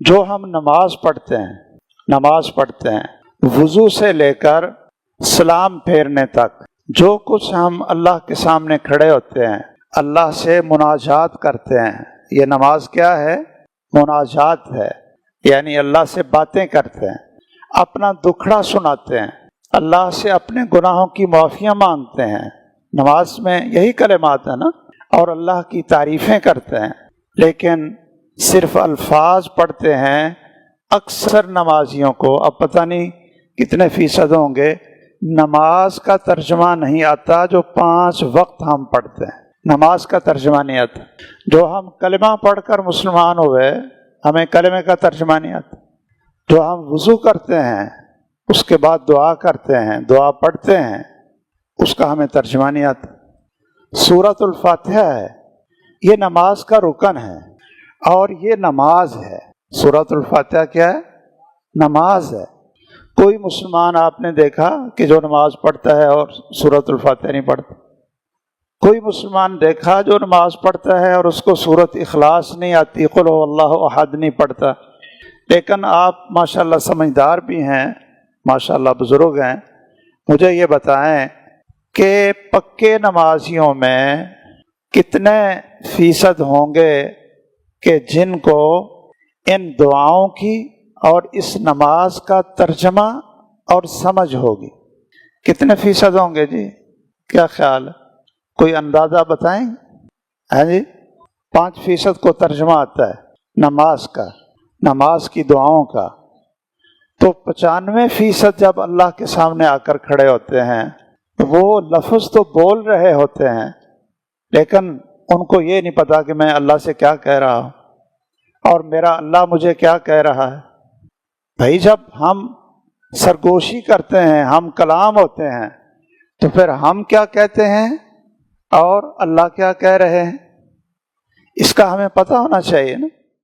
جو ہم نماز پڑھتے ہیں وضو سے لے کر سلام پھیرنے تک، جو کچھ ہم اللہ کے سامنے کھڑے ہوتے ہیں، اللہ سے مناجات کرتے ہیں، یہ نماز کیا ہے؟ مناجات ہے، یعنی اللہ سے باتیں کرتے ہیں، اپنا دکھڑا سناتے ہیں، اللہ سے اپنے گناہوں کی معافیاں مانگتے ہیں۔ نماز میں یہی کلمات ہیں نا، اور اللہ کی تعریفیں کرتے ہیں، لیکن صرف الفاظ پڑھتے ہیں۔ اکثر نمازیوں کو، اب پتہ نہیں کتنے فیصد ہوں گے، نماز کا ترجمہ نہیں آتا جو 5 وقت ہم پڑھتے ہیں، نماز کا ترجمہ نہیں آتا۔ جو ہم کلمہ پڑھ کر مسلمان ہوئے، ہمیں کلمے کا ترجمہ نہیں آتا۔ جو ہم وضو کرتے ہیں، اس کے بعد دعا کرتے ہیں، دعا پڑھتے ہیں، اس کا ہمیں ترجمہ نہیں آتا۔ سورۃ الفاتحہ ہے، یہ نماز کا رکن ہے، اور یہ نماز ہے۔ سورۃ الفاتحہ کیا ہے؟ نماز ہے۔ کوئی مسلمان آپ نے دیکھا کہ جو نماز پڑھتا ہے اور سورۃ الفاتحہ نہیں پڑھتا؟ کوئی مسلمان دیکھا جو نماز پڑھتا ہے اور اس کو سورۃ اخلاص نہیں آتی، قل هو اللہ احد نہیں پڑھتا؟ لیکن آپ ماشاءاللہ سمجھدار بھی ہیں، ماشاءاللہ بزرگ ہیں، مجھے یہ بتائیں کہ پکے نمازیوں میں کتنے فیصد ہوں گے کہ جن کو ان دعاؤں کی اور اس نماز کا ترجمہ اور سمجھ ہوگی؟ کتنے فیصد ہوں گے جی؟ کیا خیال ہے؟ کوئی اندازہ بتائیں؟ ہاں جی، 5% کو ترجمہ آتا ہے نماز کا، نماز کی دعاؤں کا۔ تو 95% جب اللہ کے سامنے آ کر کھڑے ہوتے ہیں، وہ لفظ تو بول رہے ہوتے ہیں، لیکن ان کو یہ نہیں پتا کہ میں اللہ سے کیا کہہ رہا ہوں اور میرا اللہ مجھے کیا کہہ رہا ہے۔ بھائی جب ہم سرگوشی کرتے ہیں، ہم کلام ہوتے ہیں، تو پھر ہم کیا کہتے ہیں اور اللہ کیا کہہ رہے ہیں، اس کا ہمیں پتہ ہونا چاہیے نا۔